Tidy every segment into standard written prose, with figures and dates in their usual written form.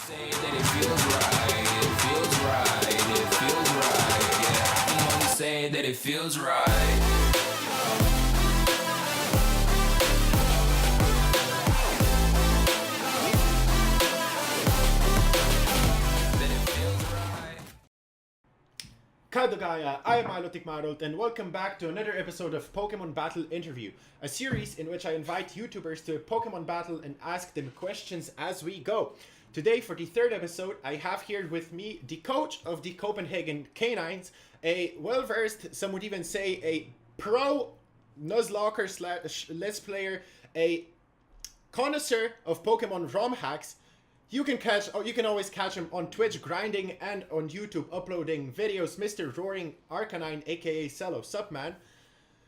Say that it feels right, it feels right, it feels right. Yeah, I can only say that it feels right. Kaldogaya, I am Ilotikmarult, and welcome back to another episode of Pokemon Battle Interview, a series in which I invite YouTubers to a Pokemon battle and ask them questions as we go. Today, for the third episode, I have here with me the coach of the Copenhagen Canines, a well-versed, some would even say a pro Nuzlocke / Let's Player, a connoisseur of Pokemon Romhacks. You can always catch him on Twitch grinding and on YouTube uploading videos, Mr. RoaringArcanine, aka Selo. Sup, man?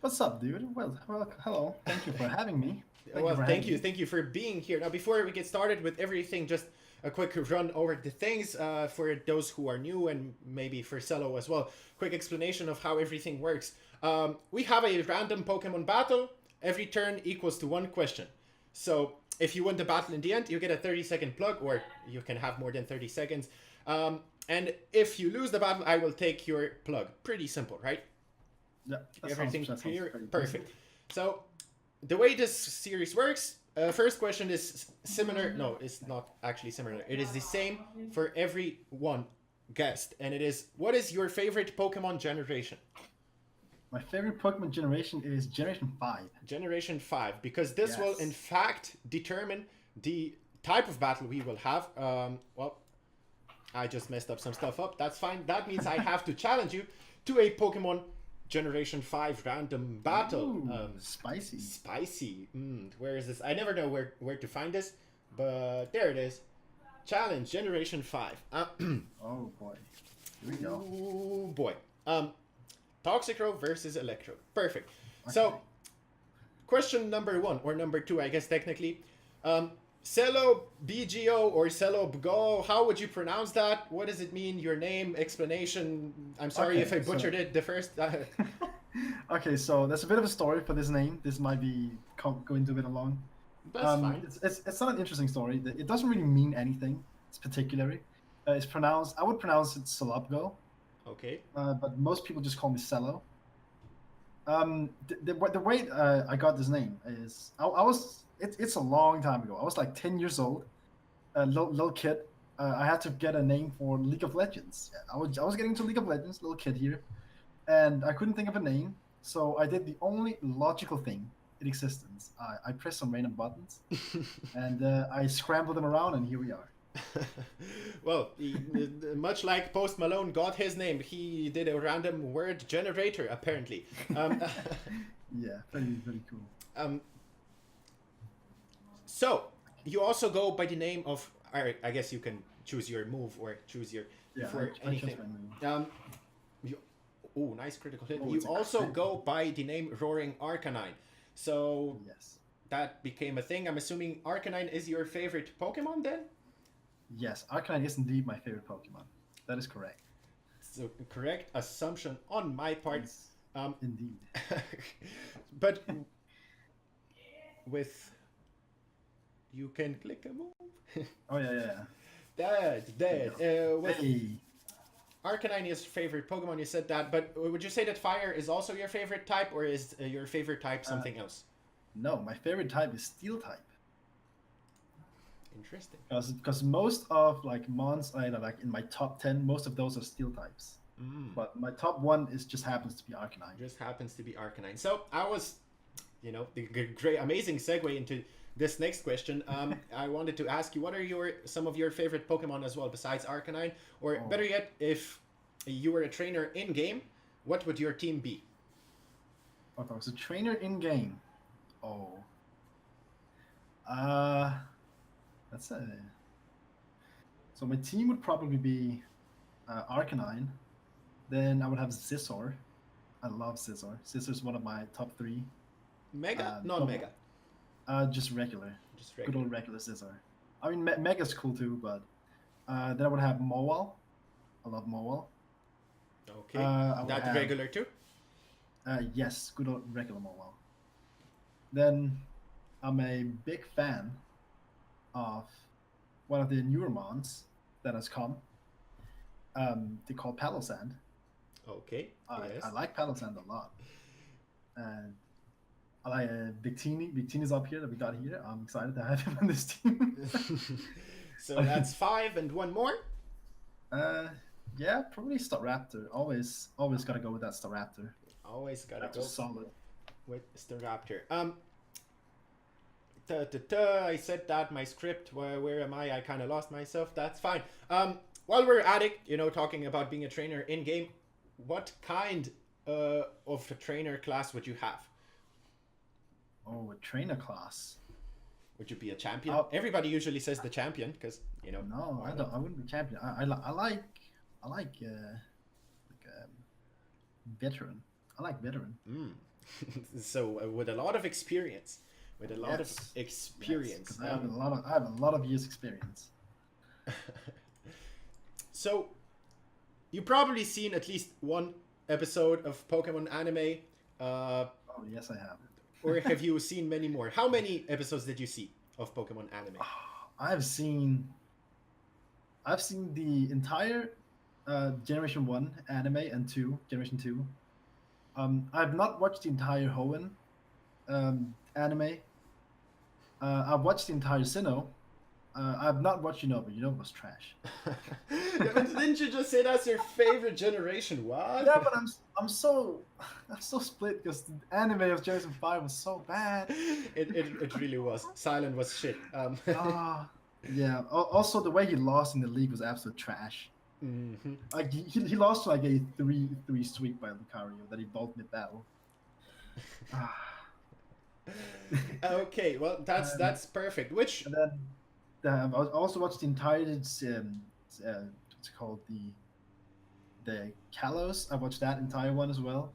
What's up, dude? Well, hello. Thank you for having me. Thank you for being here. Now, before we get started with everything, just a quick run over the things for those who are new and maybe for Selo as well. Quick explanation of how everything works. We have a random Pokemon battle. Every turn equals to one question. So if you win the battle in the end, you get a 30-second plug, or you can have more than 30 seconds. And if you lose the battle, I will take your plug. Pretty simple, right? Yeah, everything clear. Perfect. So the way this series works, first question is similar. No, it's not actually similar. It is the same for every one guest, and it is: what is your favorite Pokemon generation? My favorite Pokemon generation is Generation 5. Generation 5, because this will in fact determine the type of battle we will have. Well, I just messed up some stuff up. That's fine. That means I have to challenge you to a Pokemon Generation 5 random battle. Ooh, spicy. Spicy. Where is this? I never know where to find this, but there it is. Challenge Generation 5. Oh boy. Here we go. Oh boy. Toxicrow versus Electro. Perfect. Okay. So, question number 1, or number 2, I guess technically. Selobgo or Selobgo, how would you pronounce that? What does it mean? Your name, explanation. I'm sorry if I butchered it the first. Okay, so there's a bit of a story for this name. This might be going to a bit along. That's fine. It's not an interesting story. It doesn't really mean anything. It's particularly. It's pronounced. I would pronounce it Selobgo. Okay. But most people just call me Selo. The way I got this name is I was. It's a long time ago. I was like 10 years old, a little kid. I had to get a name for League of Legends. I was getting into League of Legends, little kid here, and I couldn't think of a name. So I did the only logical thing in existence. I pressed some random buttons, and I scrambled them around, and here we are. Well, much like Post Malone got his name, he did a random word generator, apparently. Yeah, very cool. So, you also go by the name of, I guess you can choose your move or choose your, for anything. Oh, nice critical hit. You also go by the name RoaringArcanine. So, yes, that became a thing. I'm assuming Arcanine is your favorite Pokemon then? Yes, Arcanine is indeed my favorite Pokemon. That is correct. So, correct assumption on my part. Yes, indeed. But with... You can click a move. Oh, yeah. With Arcanine is favorite Pokemon, you said that, but would you say that fire is also your favorite type, or is your favorite type something else? No, my favorite type is Steel type. Interesting. Because most of like mons like in my top 10, most of those are Steel types. But my top 1 just happens to be Arcanine. Just happens to be Arcanine. So I was, the great, amazing segue into this next question. I wanted to ask you, what are some of your favorite Pokemon as well besides Arcanine? Or better yet, if you were a trainer in game, what would your team be? If I was a trainer in game, that's a. So my team would probably be Arcanine. Then I would have Scizor. I love Scizor. Scizor is one of my top 3. Mega? Non-Mega? Just regular. Good old regular Scizor. I mean, Mega's cool too, but then I would have Mowal. I love Mowal. Okay. That regular too? Yes, good old regular Mowal. Then I'm a big fan of one of the newer mons that has come. They call Paddle Sand. Okay. Yes. I like Paddle Sand a lot. And I like Victini. Victini's up here that we got here. I'm excited to have him on this team. So that's 5 and one more. Yeah, probably Staraptor. Always gotta go with that Staraptor. Always gotta That's go solid. with Staraptor. I said that my script. Where am I? I kind of lost myself. That's fine. While we're at it, talking about being a trainer in game, what kind of a trainer class would you have? Oh, a trainer class. Would you be a champion? Everybody usually says the champion because No, I don't. I wouldn't be champion. I like veteran. I like veteran. So with a lot of experience. With a lot of experience. Yes, I have a lot of years experience. So, you've probably seen at least one episode of Pokemon anime. Oh yes, I have. Or have you seen many more? How many episodes did you see of Pokemon anime? I've seen the entire Generation 1 anime and Generation 2. I've not watched the entire Hoenn anime. I've watched the entire Sinnoh. I've not watched Unova. Unova was trash. Yeah, but didn't you just say that's your favorite generation? What? Yeah, but I'm so split because the anime of Generation 5 was so bad. It really was. Silent was shit. Yeah. Also, the way he lost in the league was absolute trash. Mm-hmm. Like he lost to like a 3 sweep by Lucario that he vaulted mid battle. Okay, well that's perfect. Which and then I also watched the entire what's it called, the Kalos. I watched that entire one as well,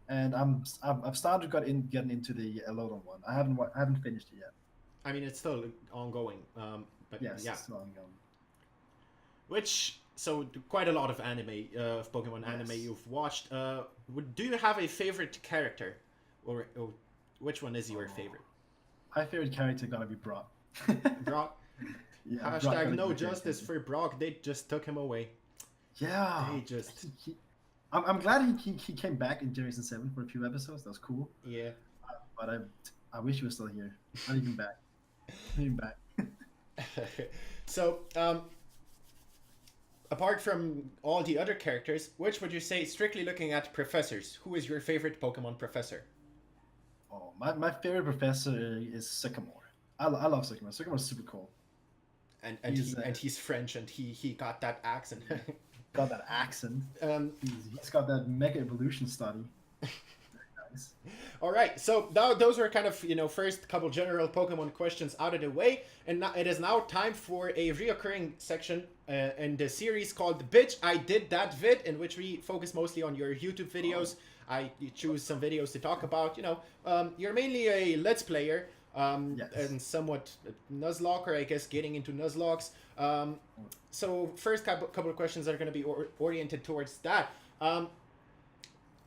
and I've started getting into the Elodon one. I haven't finished it yet. I mean, it's still ongoing. But Yes, yeah. it's still ongoing. So quite a lot of anime of Pokemon anime you've watched. Do you have a favorite character, or which one is your favorite? My favorite character gotta be Brock. Brock. Yeah, Brock Hashtag gotta no be my justice favorite. for Brock. They just took him away. Yeah. They just. I'm glad he came back in Generation 7 for a few episodes. That was cool. Yeah. But I wish he was still here. Not even back. Not even back. So, apart from all the other characters, which would you say, strictly looking at professors, who is your favorite Pokemon professor? Oh, my favorite professor is Sycamore. I love Sycamore. Sycamore's super cool. And he's French, and he got that accent. Got that accent. He's got that Mega Evolution study. Very nice. All right, so now those are kind of first couple general Pokemon questions out of the way, and now it is now time for a reoccurring section in the series called "Bitch, I Did That Vid," in which we focus mostly on your YouTube videos. I choose some videos to talk about. You're mainly a Let's Player. Yes. And somewhat Nuzlocke, or I guess getting into Nuzlocks. So first couple of questions are going to be oriented towards that.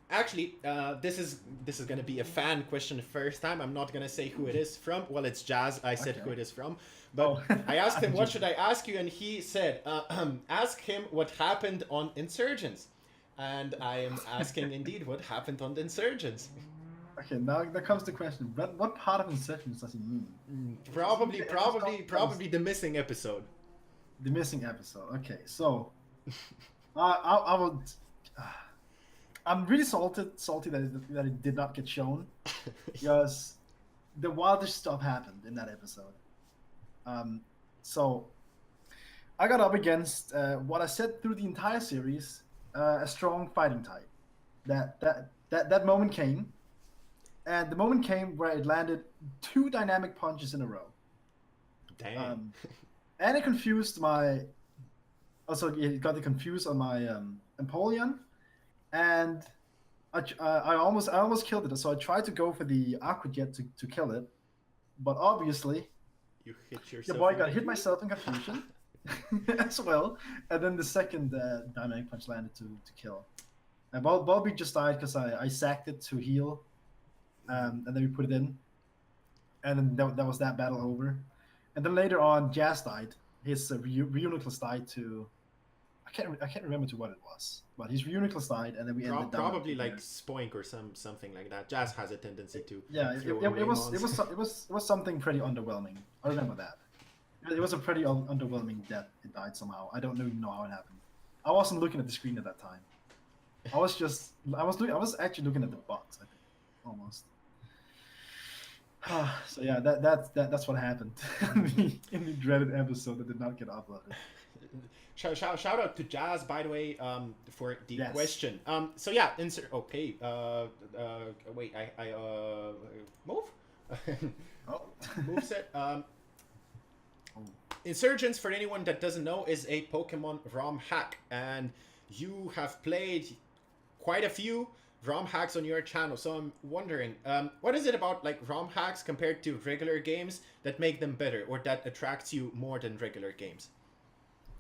Actually, this is going to be a fan question the first time. I'm not going to say who it is from. Well, it's Jazz. I said who it is from. But I asked him, what should I ask you? And he said, ask him what happened on Insurgents. And I am asking indeed what happened on the Insurgents. Okay, now there comes the question. What part of Insurgents does he mean? Probably the missing episode. The missing episode. Okay, so I would. I'm really salty that it did not get shown, because the wildest stuff happened in that episode. So I got up against what I said through the entire series, a strong fighting type. That moment came. And the moment came where it landed 2 dynamic punches in a row. Damn. And it confused my... Also, it got it confused on my Empoleon. And I almost killed it. So I tried to go for the Aqua Jet to kill it. But obviously... You hit yourself. Your boy got hit myself in confusion as well. And then the second dynamic punch landed to kill. And Bobby just died because I sacked it to heal. And then we put it in, and then that was that battle over. And then later on, Jazz died. his Reuniclus died to. I can't remember to what it was, but his Reuniclus died, and then we ended down Probably at like Spoink or something like that. Jazz has a tendency to. yeah. It throw away was it mons. was something pretty underwhelming. I remember that. It was a pretty underwhelming death. It died somehow. I don't even know how it happened. I wasn't looking at the screen at that time. I was actually looking at the box. I think almost. So yeah, that's what happened in the dreaded episode that did not get uploaded. Shout out to Jazz, by the way, for the Yes. question. So yeah, insert. Okay. Wait. I move. Oh. Move set. Insurgents, for anyone that doesn't know, is a Pokemon ROM hack, and you have played quite a few ROM hacks on your channel. So I'm wondering, what is it about like ROM hacks compared to regular games that make them better, or that attracts you more than regular games?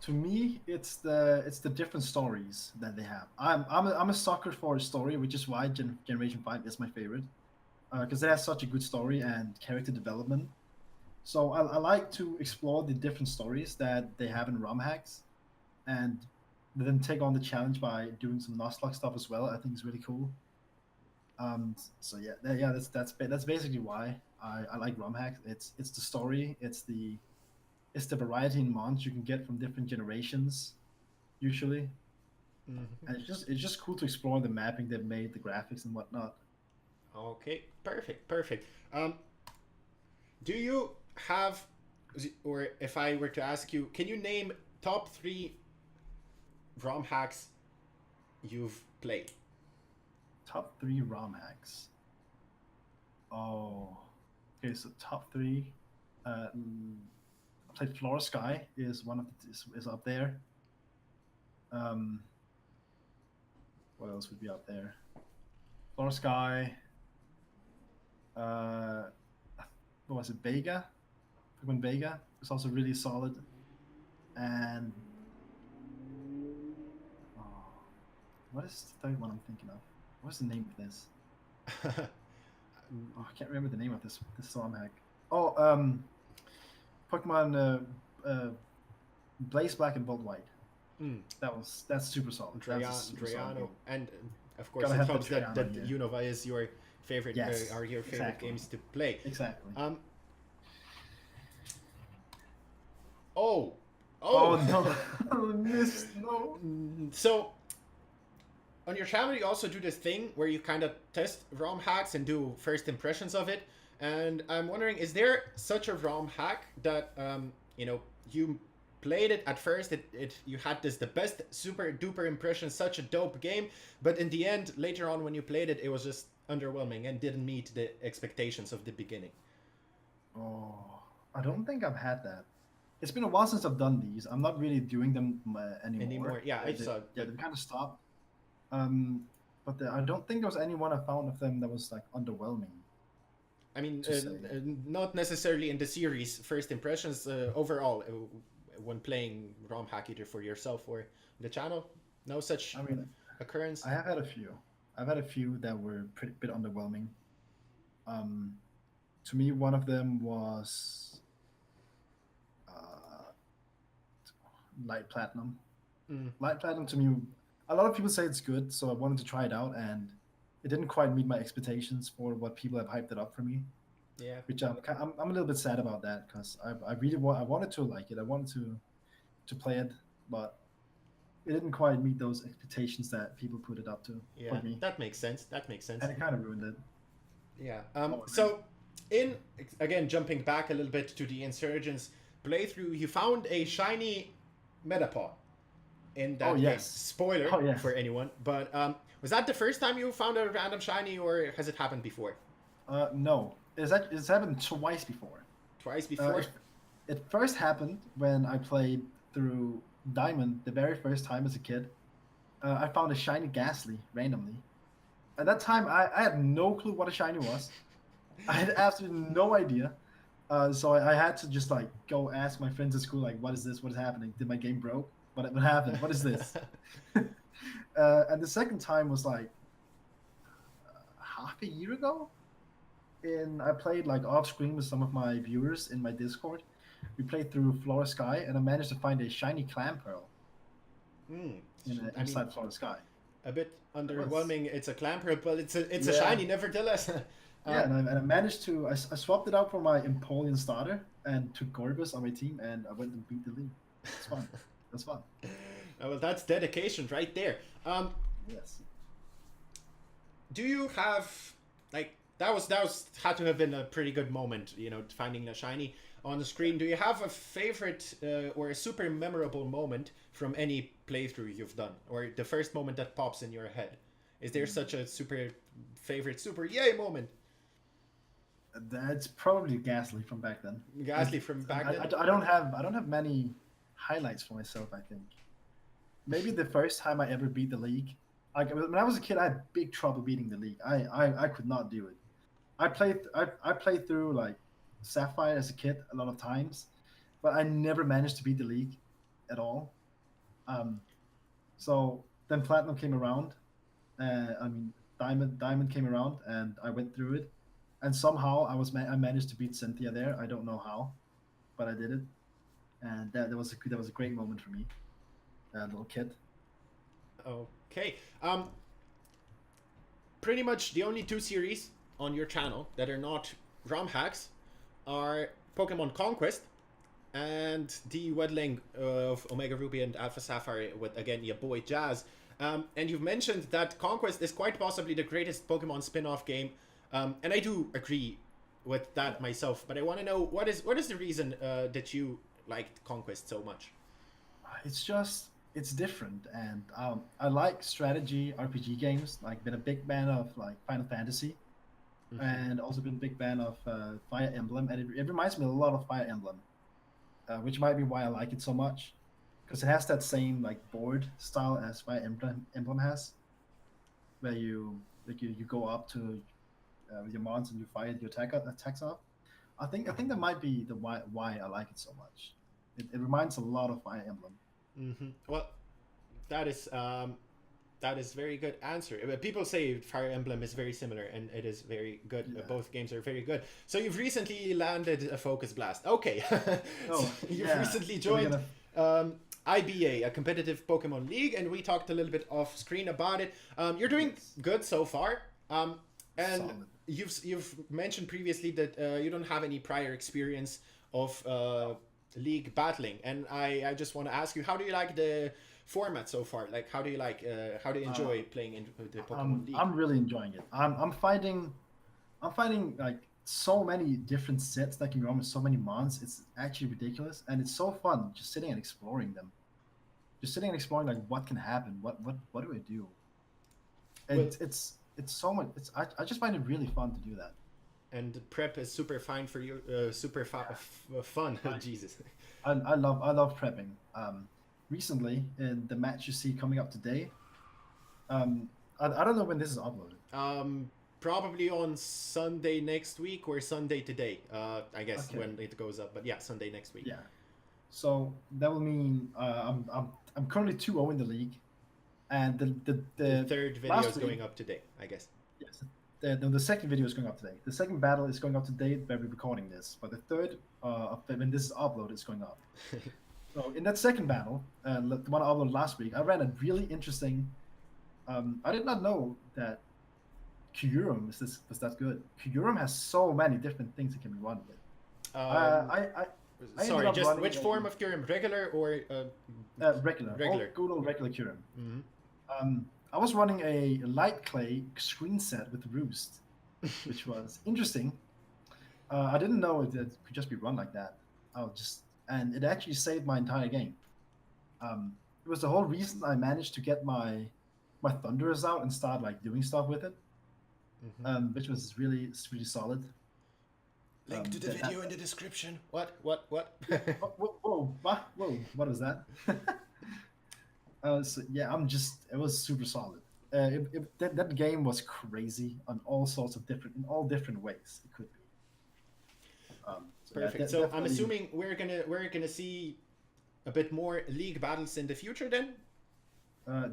To me, it's the different stories that they have. I'm a sucker for a story, which is why Generation 5 is my favorite, because it has such a good story and character development. So I like to explore the different stories that they have in ROM hacks, and then take on the challenge by doing some Nuzlocke stuff as well. I think is really cool. So yeah, that's basically why I like ROM hacks. It's the story, it's the variety in mons you can get from different generations, usually, and it's just cool to explore the mapping they've made, the graphics and whatnot. Okay, perfect. Do you have, or if I were to ask you, can you name top 3 ROM hacks you've played? Top 3 ROM hacks. Oh, okay. So top 3. I played Flora Sky is one of the, is up there. What else would be up there? Flora Sky. What was it? Vega. Pokemon Vega is also really solid. And what is the third one I'm thinking of? What's the name of this? I can't remember the name of this ROM hack. Oh, Pokemon Blaze Black and Bolt White. That's super solid. Drayano, and of course Gotta it have the helps that Drayano, yeah. Unova is your favorite, Yes, are your favorite exactly. games to play. Exactly. Oh no. No. So on your channel you also do this thing where you kind of test ROM hacks and do first impressions of it, and I'm wondering, is there such a ROM hack that you played it at first, you had the best super duper impression, such a dope game, but in the end later on when you played it, it was just underwhelming and didn't meet the expectations of the beginning? Oh, I don't think I've had that. It's been a while since I've done these. I'm not really doing them anymore. Yeah, I saw. Yeah, they've kind of stopped. But I don't think there was anyone I found of them that was like underwhelming. I mean, to say. not necessarily in the series first impressions, overall, when playing ROM hack either for yourself or the channel, no such occurrence. I have had a few. I've had a few that were pretty bit underwhelming. To me, one of them was Light Platinum. Light Platinum, to me, a lot of people say it's good, so I wanted to try it out, and it didn't quite meet my expectations for what people have hyped it up for me. Yeah, which I'm a little bit sad about that, because I wanted to like it. I wanted to play it, but it didn't quite meet those expectations that people put it up to. Yeah, for me. that makes sense. And it kind of ruined it. Yeah. So, again, jumping back a little bit to the Insurgents playthrough, you found a shiny Metapod in that game. Spoiler for anyone, but was that the first time you found a random shiny, or has it happened before? No, it's happened twice before. It first happened when I played through Diamond the very first time as a kid. I found a shiny Ghastly randomly. At that time, I had no clue what a shiny was. I had absolutely no idea. So I had to just like go ask my friends at school, like, what is this? What is happening? Did my game broke? What happened? What is this? And the second time was like half a year ago. I played like off screen with some of my viewers in my Discord, we played through Flora Sky, and I managed to find a shiny clam pearl inside Flora Sky. A bit underwhelming. It's a clam pearl, but it's a Yeah. shiny nevertheless. Yeah, and I managed to I swapped it out for my Empoleon starter and took Gorbis on my team, and I went and beat the league. It's fun. That's fun. Well, that's dedication right there. Yes. Do you have like that was had to have been a pretty good moment, you know, finding a shiny on the screen. Do you have a favorite or a super memorable moment from any playthrough you've done, or the first moment that pops in your head? Is there such a super yay moment? That's probably Ghastly from back then. Ghastly from back then. I don't have many highlights for myself. I think maybe the first time I ever beat the league. Like when I was a kid, I had big trouble beating the league. I could not do it. I played through like Sapphire as a kid a lot of times, but I never managed to beat the league at all. So then Platinum came around. Diamond came around, and I went through it, and somehow I managed to beat Cynthia there. I don't know how, but I did it, and that was a great moment for me, little kid. Okay. Pretty much the only two series on your channel that are not Romhacks are Pokemon Conquest and the weddling of Omega Ruby and Alpha Sapphire with, again, your boy Jazz. And you've mentioned that Conquest is quite possibly the greatest Pokemon spin-off game. And I do agree with that myself, but I want to know what is the reason that you liked Conquest so much? It's different, and I like strategy RPG games. Like, been a big fan of like Final Fantasy, and also been a big fan of Fire Emblem, and it reminds me a lot of Fire Emblem, which might be why I like it so much, because it has that same like board style as Fire Emblem has, where you go up to with your mons and you fire your attacks off. I think that might be the why I like it so much. It reminds a lot of Fire Emblem. Well, that is very good answer. People say Fire Emblem is very similar, and it is very good. Yeah. Both games are very good. So you've recently landed a Focus Blast. Okay. Oh, You've yeah. recently So we're joined IBA, a competitive Pokemon league, and we talked a little bit off screen about it. You're doing good so far. And Solid. you've mentioned previously that you don't have any prior experience of league battling, and I just want to ask you, how do you like the format so far? Like, how do you enjoy playing in the Pokemon league? I'm really enjoying it. I'm finding like so many different sets that can go on with so many mons. It's actually ridiculous, and it's so fun just sitting and exploring them. Just sitting and exploring like what can happen. What do I do? And Well- it's so much. I just find it really fun to do that. And prep is super fine for you, fun. Jesus. I love prepping. Recently in the match you see coming up today, I don't know when this is uploaded. Probably on Sunday next week or Sunday today. I guess Okay. when it goes up, but yeah, Sunday next week. Yeah. So that will mean I'm currently 2-0 in the league, and the Third video last is week- going up today, I guess. Yes. The second video is going up today. The second battle is going up today where we're recording this, but the third, when this is uploaded, is going up. So in that second battle, the one I uploaded last week, I ran a really interesting. I did not know that Kyurem was that good. Kyurem has so many different things it can be run with. I ended Sorry, up just running which a- form of Kyurem? Regular or regular, Regular. good old regular Kyurem. Mhm. I was running a light clay screen set with Roost, which was interesting. I didn't know it could just be run like that. And it actually saved my entire game. It was the whole reason I managed to get my Thunderous out and start like doing stuff with it, which was really solid. Link to the that- video in the description. What? Whoa, what was that? So yeah, it was super solid. That game was crazy on all sorts of in all different ways it could be. Perfect. Yeah, So I'm definitely- assuming we're gonna see a bit more league battles in the future then.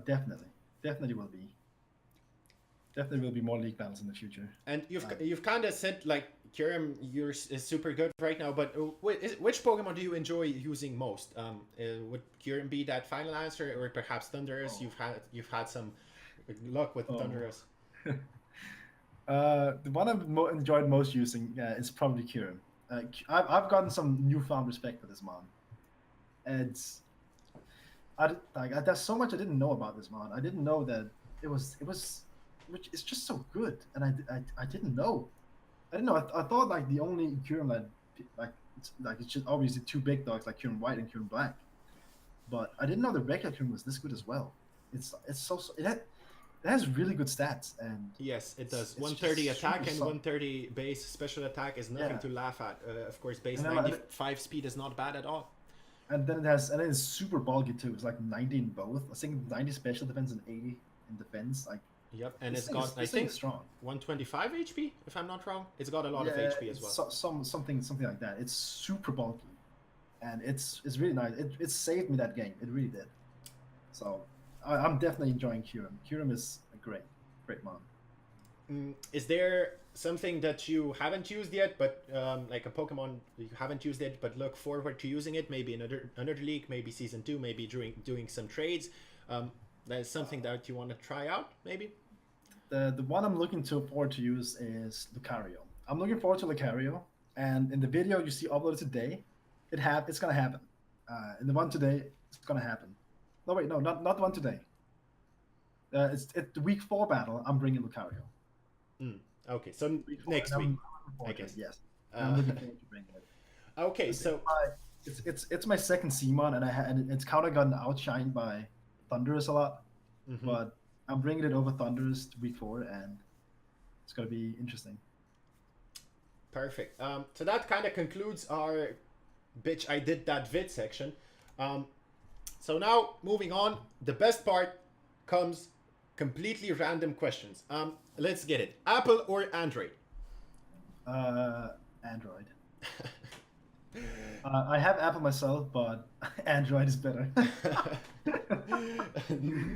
Definitely will be more league battles in the future. And you've kind of said like Kyurem, yours is super good right now, but which Pokemon do you enjoy using most? Would Kyurem be that final answer, or perhaps Thundurus? You've had some luck with Thundurus. The one I've enjoyed most using is probably Kyurem. I've gotten some newfound respect for this mon. It's there's so much I didn't know about this mon. I didn't know that which is just so good, and I didn't know. I didn't know. I thought like the only Kyurem that it's just obviously two big dogs like Kyurem White and Kyurem Black, but I didn't know the regular Kyurem was this good as well. It has really good stats, and yes, it does. 130 attack and solid. 130 base special attack is nothing to laugh at. Of course, base And then 95 speed is not bad at all. And then it's super bulky too. It's like 90 in both. I think 90 special defense and 80 in defense. Like yep, and this it's got I thing think is strong. 125 HP if I'm not wrong. It's got a lot of HP as well. Something like that. It's super bulky, and it's really nice. It saved me that game. It really did. So I'm definitely enjoying Kyurem. Kyurem is a great mon. Is there something that you haven't used yet, but like a Pokemon you haven't used it, but look forward to using it? Maybe another league, maybe season 2, maybe doing some trades. That is something that you want to try out, maybe. The one I'm looking forward to use is Lucario. I'm looking forward to Lucario, and in the video you see uploaded today, it's gonna happen. In the one today, it's gonna happen. No wait, no, not the one today. It's the week 4 battle. I'm bringing Lucario. Okay, so next week, I guess. Yes. I'm looking forward to bringing it. Okay, so it's my second Cmon, and it's kind of gotten outshined by Thundurus a lot, but I'm bringing it over Thundurus to week 4, and it's gonna be interesting. Perfect. So that kind of concludes our bitch I did that vid section. So now moving on, the best part comes completely random questions. Let's get it. Apple or Android? Android. I have Apple myself, but Android is better.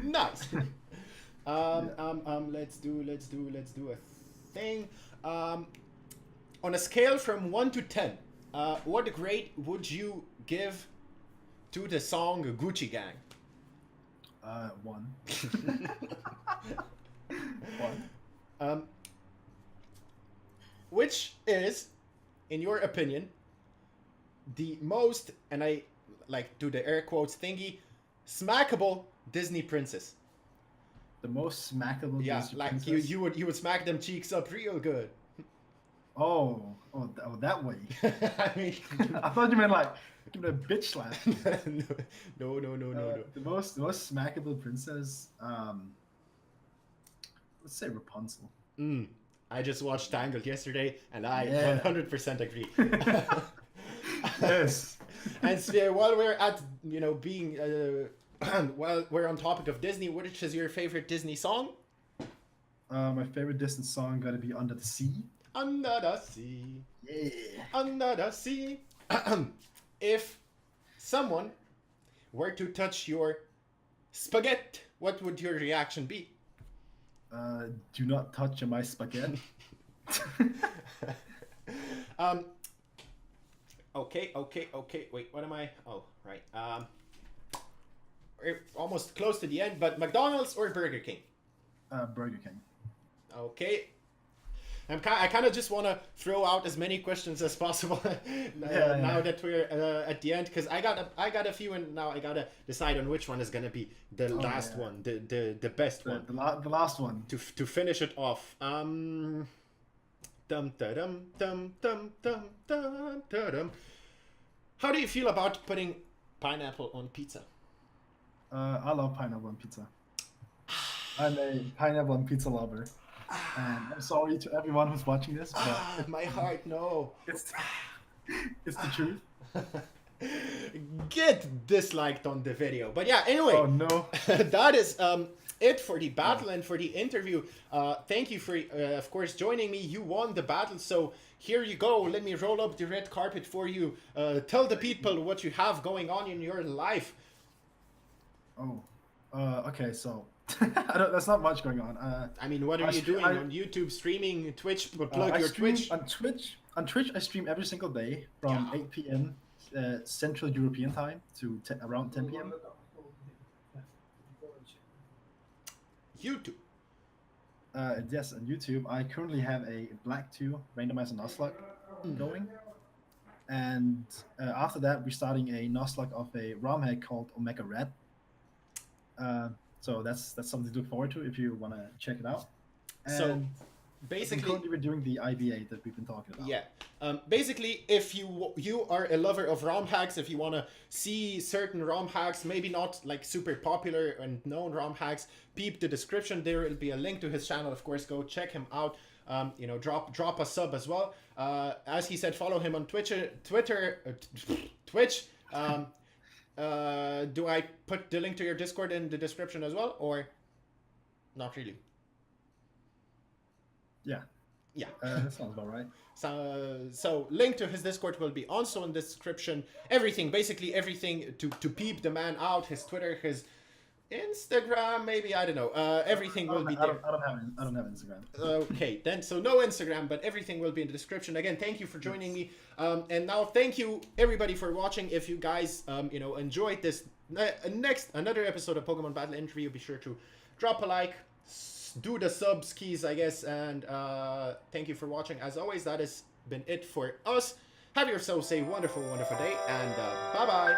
Nice. Let's do a thing. On a scale from 1 to 10, what grade would you give to the song Gucci Gang? 1. 1. Which is, in your opinion, the most, and I like do the air quotes thingy, smackable Disney princess? The most smackable. Yeah, Disney like princess? you would smack them cheeks up real good. Oh, that way. I mean, I thought you meant like give it a bitch slap. no. The most smackable princess. Let's say Rapunzel. I just watched Tangled yesterday, and I 100% agree. Yes. And so, while we're at being while we're on topic of Disney, which is your favorite Disney song? My favorite Disney song gotta be Under the Sea. Under the sea. Yeah. Under the sea. If someone were to touch your spaghetti, what would your reaction be? Do not touch my spaghetti. Okay. Wait, what am I? Oh, right. We're almost close to the end, but McDonald's or Burger King? Burger King. Okay. I kind of just want to throw out as many questions as possible now that we're at the end, because I got a few, and now I gotta decide on which one is gonna be the last one, the best one, the last one to finish it off. Dum dum dum dum dum dum dum. How do you feel about putting pineapple on pizza? I love pineapple on pizza. I'm a pineapple on pizza lover. And I'm sorry to everyone who's watching this, but my heart, no. It's the truth. Get disliked on the video. But yeah, anyway. Oh no. That is it for the battle and for the interview. Thank you for, of course, joining me. You won the battle, so here you go. Let me roll up the red carpet for you. Tell the people what you have going on in your life. Oh, okay, so there's not much going on. I mean, what are you doing on YouTube? Streaming, Twitch? Plug your Twitch. On Twitch, On Twitch, I stream every single day from Yeah. 8 p.m. Central European time to around 10 p.m. YouTube. Yes, on YouTube, I currently have a Black 2 randomizer Nuzlocke going. And after that, we're starting a Nuzlocke of a Romhack called Omega Red. So that's something to look forward to if you want to check it out. And So basically, currently we're doing the IBA that we've been talking about. yeah. Basically, if you are a lover of ROM hacks, if you want to see certain ROM hacks, maybe not like super popular and known ROM hacks, peep the description. There will be a link to his channel. Of course, go check him out. You know, drop a sub as well. As he said, follow him on Twitch. Do I put the link to your Discord in the description as well, or not really? Yeah. Yeah. That sounds about right. So link to his Discord will be also in the description. Everything, basically everything to peep the man out, his Twitter, his Instagram, maybe, I don't know. Everything will be there. I don't have Instagram. Okay, then, so no Instagram, but everything will be in the description. Again, thank you for joining me. And now thank you everybody for watching. If you guys, you know, enjoyed this another episode of Pokemon Battle Interview, be sure to drop a like, do the subs keys, I guess, and thank you for watching. As always, that has been it for us. Have yourselves a wonderful, wonderful day, and bye-bye.